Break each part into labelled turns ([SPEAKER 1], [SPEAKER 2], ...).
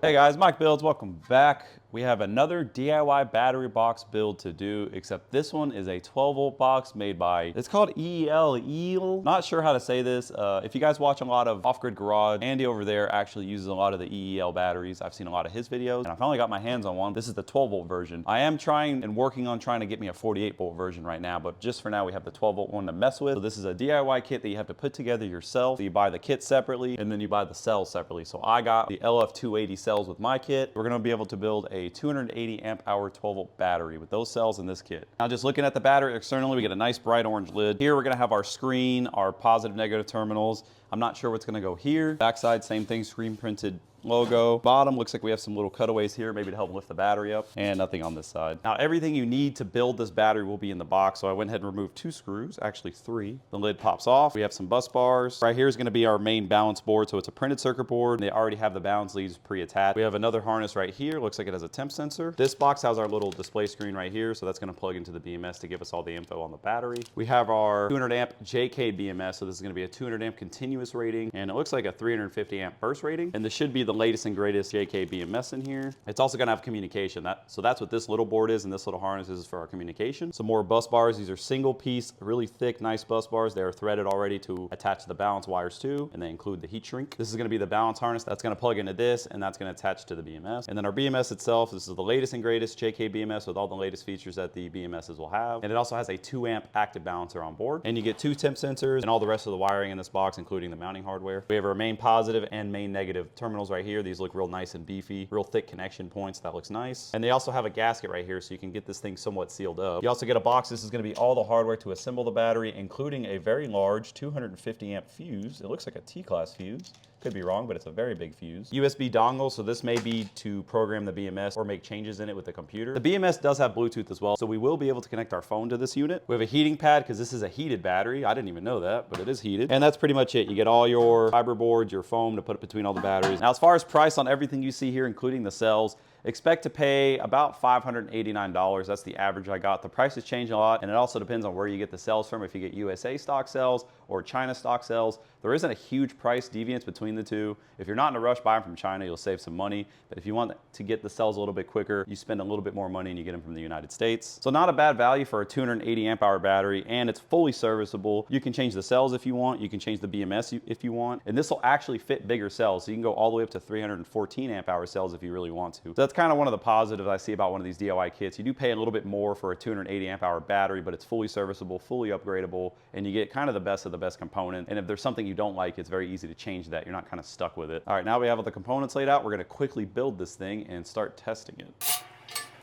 [SPEAKER 1] Hey guys, Mike Builds, welcome back. We have another DIY battery box build to do, except this one is a 12 volt box made by, it's called EEL, EEL. Not sure how to say this. If you guys watch a lot of Off-Grid Garage, Andy over there actually uses a lot of the EEL batteries. I've seen a lot of his videos, and I finally got my hands on one. This is the 12 volt version. I am trying and working on trying to get me a 48 volt version right now, but just for now we have the 12 volt one to mess with. So this is a DIY kit that you have to put together yourself. So you buy the kit separately, and then you buy the cells separately. So I got the LF280 cells with my kit. We're gonna be able to build a 280 amp hour 12 volt battery with those cells in this kit. Now just looking at the battery externally, we get a nice bright orange lid. Here we're gonna have our screen, our positive negative terminals. I'm not sure what's gonna go here. Backside, same thing, screen printed logo. Bottom looks like we have some little cutaways here, maybe to help lift the battery up, and nothing on this side. Now everything you need to build this battery will be in the box, so I went ahead and removed 2 screws, actually 3. The lid pops off. We have some bus bars. Right here is going to be our main balance board, so it's a printed circuit board. They already have the balance leads pre-attached. We have another harness right here. Looks like it has a temp sensor. This box has our little display screen right here, so that's going to plug into the BMS to give us all the info on the battery. We have our 200 amp JK BMS, so this is going to be a 200 amp continuous rating, and it looks like a 350 amp burst rating, and this should be the latest and greatest JK BMS in here. It's also gonna have communication. So that's what this little board is, and this little harness is for our communication. Some more bus bars. These are single piece, really thick, nice bus bars. They are threaded already to attach to the balance wires too, and they include the heat shrink. This is gonna be the balance harness that's gonna plug into this, and that's gonna attach to the BMS. And then our BMS itself, this is the latest and greatest JK BMS with all the latest features that the BMSs will have. And it also has a 2 amp active balancer on board. And you get 2 temp sensors and all the rest of the wiring in this box, including the mounting hardware. We have our main positive and main negative terminals right here. These look real nice and beefy, real thick connection points. That looks nice. And they also have a gasket right here, so you can get this thing somewhat sealed up. You also get a box. This is going to be all the hardware to assemble the battery, including a very large 250 amp fuse. It looks like a T-class fuse. Could be wrong, but it's a very big fuse. USB dongle, so this may be to program the BMS or make changes in it with the computer. The BMS does have Bluetooth as well, so we will be able to connect our phone to this unit. We have a heating pad because this is a heated battery. I didn't even know that, but it is heated. And that's pretty much it. You get all your fiber boards, your foam to put between all the batteries. Now, as far as price on everything you see here, including the cells, expect to pay about $589. That's the average I got. The prices change a lot, and it also depends on where you get the cells from. If you get USA stock cells or China stock cells, there isn't a huge price deviance between the two. If you're not in a rush, buy them from China, you'll save some money. But if you want to get the cells a little bit quicker, you spend a little bit more money and you get them from the United States. So not a bad value for a 280 amp hour battery, and it's fully serviceable. You can change the cells if you want. You can change the BMS if you want. And this will actually fit bigger cells. So you can go all the way up to 314 amp hour cells if you really want to. So that's kind of one of the positives I see about one of these DIY kits. You do pay a little bit more for a 280 amp hour battery, but it's fully serviceable, fully upgradable, and you get kind of the best of the best component. And if there's something you don't like, it's very easy to change that. You're not kind of stuck with it. All right, now we have all the components laid out. We're gonna quickly build this thing and start testing it.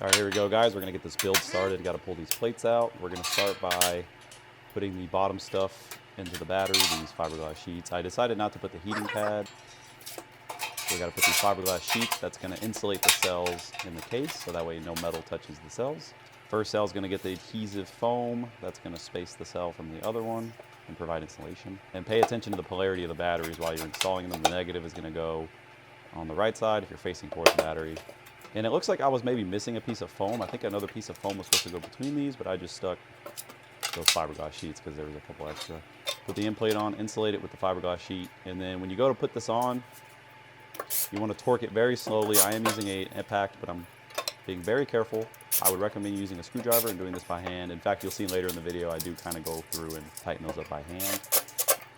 [SPEAKER 1] All right, here we go, guys. We're gonna get this build started. Got to pull these plates out. We're gonna start by putting the bottom stuff into the battery, these fiberglass sheets. I decided not to put the heating pad. So we got to put these fiberglass sheets. That's going to insulate the cells in the case, so that way no metal touches the cells. First cell is going to get the adhesive foam. That's going to space the cell from the other one and provide insulation. And pay attention to the polarity of the batteries while you're installing them. The negative is going to go on the right side if you're facing towards the battery. And it looks like I was maybe missing a piece of foam. I think another piece of foam was supposed to go between these, but I just stuck those fiberglass sheets because there was a couple extra. Put the end plate on, insulate it with the fiberglass sheet, and then when you go to put this on, you want to torque it very slowly. I am using an impact, but I'm being very careful. I would recommend using a screwdriver and doing this by hand. In fact, you'll see later in the video, I do kind of go through and tighten those up by hand.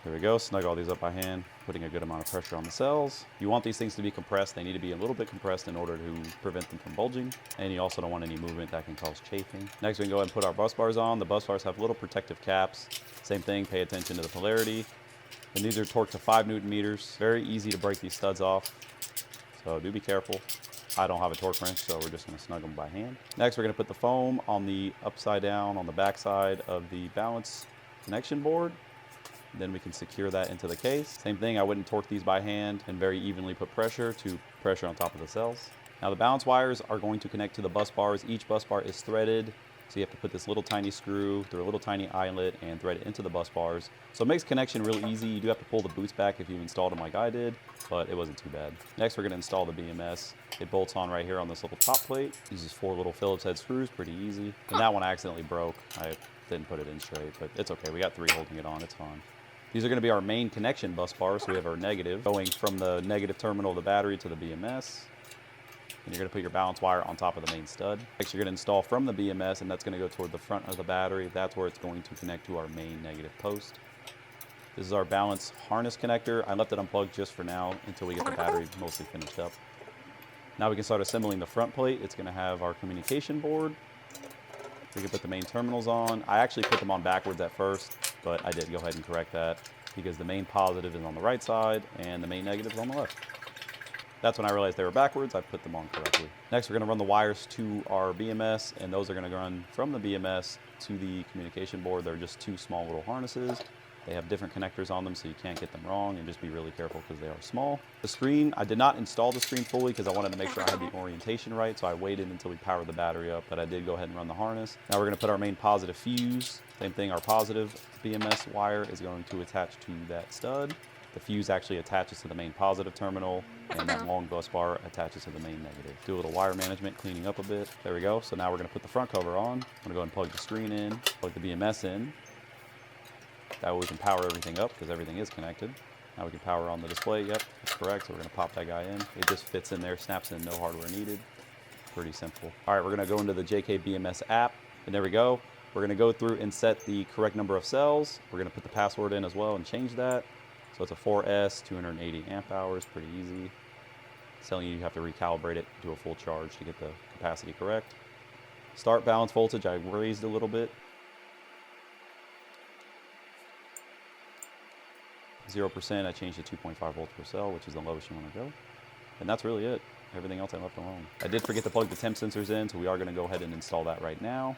[SPEAKER 1] There we go, snug all these up by hand, putting a good amount of pressure on the cells. You want these things to be compressed. They need to be a little bit compressed in order to prevent them from bulging. And you also don't want any movement that can cause chafing. Next, we can go ahead and put our bus bars on. The bus bars have little protective caps. Same thing, pay attention to the polarity. And these are torqued to 5 Newton meters. Very easy to break these studs off. So do be careful. I don't have a torque wrench, so we're just going to snug them by hand. Next, we're going to put the foam on the upside down on the back side of the balance connection board. Then we can secure that into the case. Same thing, I wouldn't torque these by hand and very evenly put pressure on top of the cells. Now the balance wires are going to connect to the bus bars. Each bus bar is threaded. So you have to put this little tiny screw through a little tiny eyelet and thread it into the bus bars. So it makes connection really easy. You do have to pull the boots back if you installed them like I did, but it wasn't too bad. Next, we're gonna install the BMS. It bolts on right here on this little top plate. Uses 4 little Phillips head screws, pretty easy. And that one I accidentally broke. I didn't put it in straight, but it's okay. We got 3 holding it on, it's fine. These are gonna be our main connection bus bars. So we have our negative going from the negative terminal of the battery to the BMS. And you're gonna put your balance wire on top of the main stud. Next, you're gonna install from the BMS, and that's gonna go toward the front of the battery. That's where it's going to connect to our main negative post. This is our balance harness connector. I left it unplugged just for now until we get the battery mostly finished up. Now we can start assembling the front plate. It's gonna have our communication board. We can put the main terminals on. I actually put them on backwards at first, but I did go ahead and correct that because the main positive is on the right side and the main negative is on the left. That's when I realized they were backwards. I put them on correctly. Next, we're gonna run the wires to our BMS, and those are gonna run from the BMS to the communication board. They're just two small little harnesses. They have different connectors on them, so you can't get them wrong, and just be really careful because they are small. The screen, I did not install the screen fully because I wanted to make sure I had the orientation right, so I waited until we powered the battery up, but I did go ahead and run the harness. Now we're gonna put our main positive fuse. Same thing, our positive BMS wire is going to attach to that stud. The fuse actually attaches to the main positive terminal, and that long bus bar attaches to the main negative. Do a little wire management, cleaning up a bit. There we go. So now we're gonna put the front cover on. I'm gonna go ahead and plug the screen in, plug the BMS in. That way we can power everything up because everything is connected. Now we can power on the display. Yep, that's correct. So we're gonna pop that guy in. It just fits in there, snaps in, no hardware needed. Pretty simple. All right, we're gonna go into the JK BMS app, and there we go. We're gonna go through and set the correct number of cells. We're gonna put the password in as well and change that. So it's a 4S, 280 amp hours, pretty easy. It's telling you have to recalibrate it, do a full charge to get the capacity correct. Start balance voltage, I raised a little bit. 0%, I changed to 2.5 volts per cell, which is the lowest you want to go. And that's really it. Everything else I left alone. I did forget to plug the temp sensors in, so we are going to go ahead and install that right now.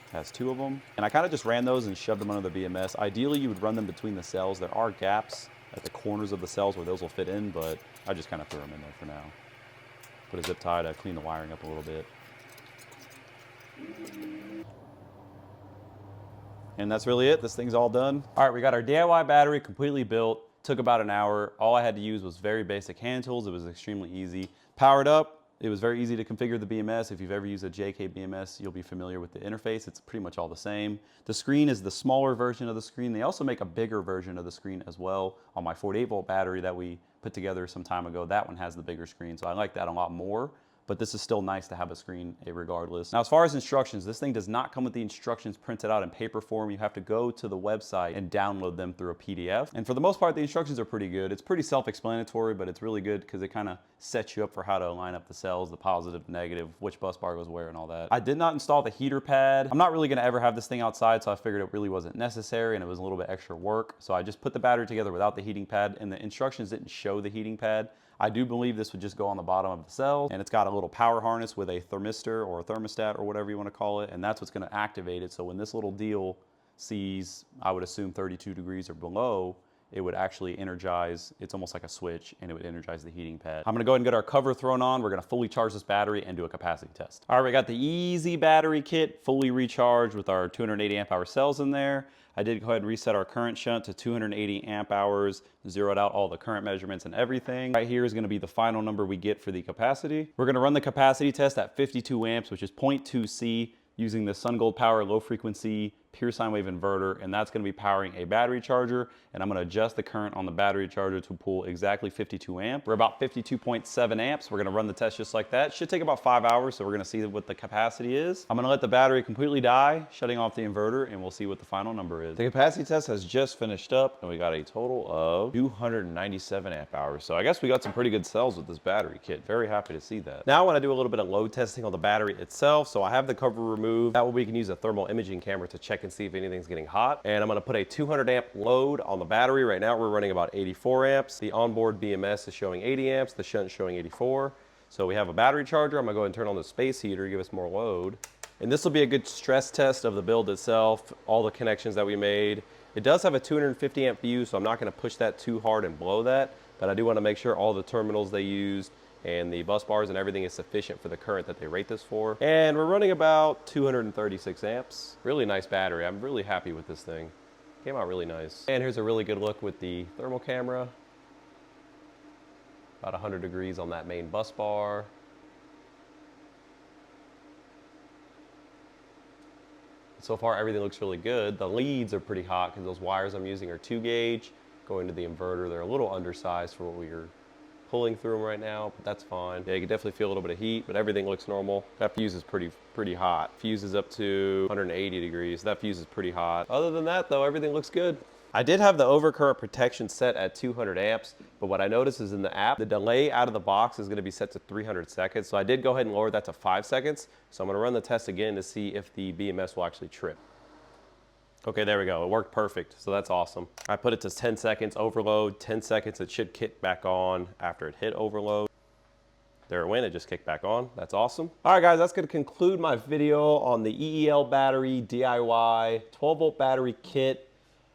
[SPEAKER 1] It has two of them. And I kind of just ran those and shoved them under the BMS. Ideally, you would run them between the cells. There are gaps at the corners of the cells where those will fit in, but I just kind of threw them in there for now. Put a zip tie to clean the wiring up a little bit. And that's really it. This thing's all done. All right, we got our DIY battery completely built. Took about an hour. All I had to use was very basic hand tools. It was extremely easy. Powered up. It was very easy to configure the BMS. If you've ever used a JK BMS, you'll be familiar with the interface. It's pretty much all the same. The screen is the smaller version of the screen. They also make a bigger version of the screen as well. On my 48-volt battery that we put together some time ago, that one has the bigger screen, so I like that a lot more. But this is still nice to have a screen regardless. Now, as far as instructions, this thing does not come with the instructions printed out in paper form. You have to go to the website and download them through a PDF. And for the most part, the instructions are pretty good. It's pretty self-explanatory, but it's really good because it kind of sets you up for how to line up the cells, the positive, negative, which bus bar goes where and all that. I did not install the heater pad. I'm not really gonna ever have this thing outside, so I figured it really wasn't necessary and it was a little bit extra work. So I just put the battery together without the heating pad, and the instructions didn't show the heating pad. I do believe this would just go on the bottom of the cell, and it's got a little power harness with a thermistor or a thermostat or whatever you want to call it, and that's what's going to activate it. So when this little deal sees, I would assume 32 degrees or below, it would actually energize. It's almost like a switch, and it would energize the heating pad. I'm gonna go ahead and get our cover thrown on. We're gonna fully charge this battery and do a capacity test. All right, we got the easy battery kit fully recharged with our 280 amp hour cells in there. I did go ahead and reset our current shunt to 280 amp hours, zeroed out all the current measurements and everything. Right here is gonna be the final number we get for the capacity. We're gonna run the capacity test at 52 amps, which is 0.2 C, using the SunGold Power low frequency pure sine wave inverter, and that's gonna be powering a battery charger, and I'm gonna adjust the current on the battery charger to pull exactly 52 amp. We're about 52.7 amps. We're gonna run the test just like that. Should take about 5 hours, so we're gonna see what the capacity is. I'm gonna let the battery completely die, shutting off the inverter, and we'll see what the final number is. The capacity test has just finished up, and we got a total of 297 amp hours. So I guess we got some pretty good cells with this battery kit. Very happy to see that. Now I wanna do a little bit of load testing on the battery itself. So I have the cover removed. That way we can use a thermal imaging camera to check and see if anything's getting hot. And I'm gonna put a 200 amp load on the battery. Right now we're running about 84 amps. The onboard BMS is showing 80 amps, the shunt is showing 84. So we have a battery charger. I'm gonna go ahead and turn on the space heater, give us more load. And this will be a good stress test of the build itself, all the connections that we made. It does have a 250 amp fuse, so I'm not gonna push that too hard and blow that, but I do wanna make sure all the terminals they used and the bus bars and everything is sufficient for the current that they rate this for. And we're running about 236 amps. Really nice battery. I'm really happy with this thing. Came out really nice. And here's a really good look with the thermal camera. About 100 degrees on that main bus bar. So far everything looks really good. The leads are pretty hot because those wires I'm using are 2 gauge. Going to the inverter, they're a little undersized for what we're
[SPEAKER 2] pulling through them right now, but that's fine. Yeah, you can definitely feel a little bit of heat, but everything looks normal. That fuse is pretty hot. Fuse is up to 180 degrees. That fuse is pretty hot. Other than that though, everything looks good. I did have the overcurrent protection set at 200 amps, but what I noticed is in the app, the delay out of the box is gonna be set to 300 seconds. So I did go ahead and lower that to 5 seconds. So I'm gonna run the test again to see if the BMS will actually trip. Okay, there we go. It worked perfect, so that's awesome. I put it to 10 seconds overload, 10 seconds, it should kick back on after it hit overload. There it went, it just kicked back on. That's awesome. All right, guys, that's gonna conclude my video on the EEL battery DIY 12-volt battery kit.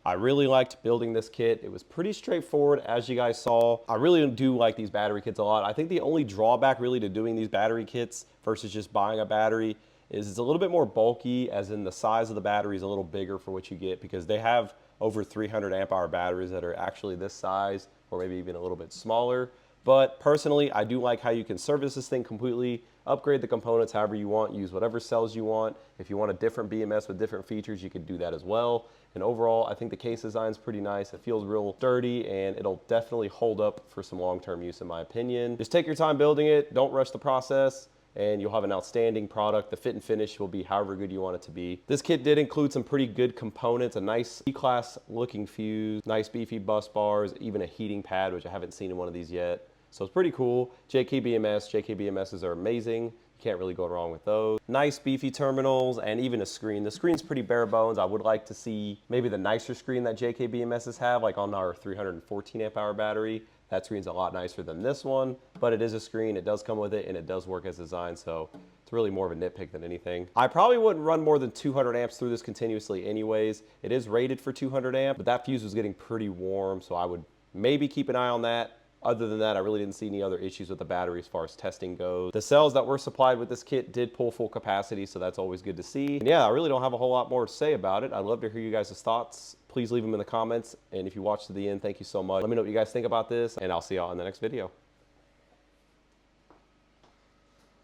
[SPEAKER 2] I really liked building this kit. It was pretty straightforward, as you guys saw. I really do like these battery kits a lot. I think the only drawback really to doing these battery kits versus just buying a battery is it's a little bit more bulky, as in the size of the battery is a little bigger for what you get, because they have over 300 amp hour batteries that are actually this size or maybe even a little bit smaller. But personally, I do like how you can service this thing completely, upgrade the components however you want, use whatever cells you want. If you want a different BMS with different features, you could do that as well. And overall, I think the case design is pretty nice. It feels real sturdy, and it'll definitely hold up for some long-term use in my opinion. Just take your time building it, don't rush the process, and you'll have an outstanding product. The fit and finish will be however good you want it to be. This kit did include some pretty good components, a nice E-class looking fuse, nice beefy bus bars, even a heating pad, which I haven't seen in one of these yet. So it's pretty cool. JK BMSs are amazing. You can't really go wrong with those. Nice beefy terminals and even a screen. The screen's pretty bare bones. I would like to see maybe the nicer screen that JK BMSs have, like on our 314 amp hour battery. That screen's a lot nicer than this one, but it is a screen, it does come with it, and it does work as designed, so it's really more of a nitpick than anything. I probably wouldn't run more than 200 amps through this continuously anyways. It is rated for 200 amp, but that fuse was getting pretty warm, so I would maybe keep an eye on that. Other than that, I really didn't see any other issues with the battery as far as testing goes. The cells that were supplied with this kit did pull full capacity, so that's always good to see. And yeah, I really don't have a whole lot more to say about it. I'd love to hear you guys' thoughts. Please leave them in the comments. And if you watched to the end, thank you so much. Let me know what you guys think about this, and I'll see y'all in the next video.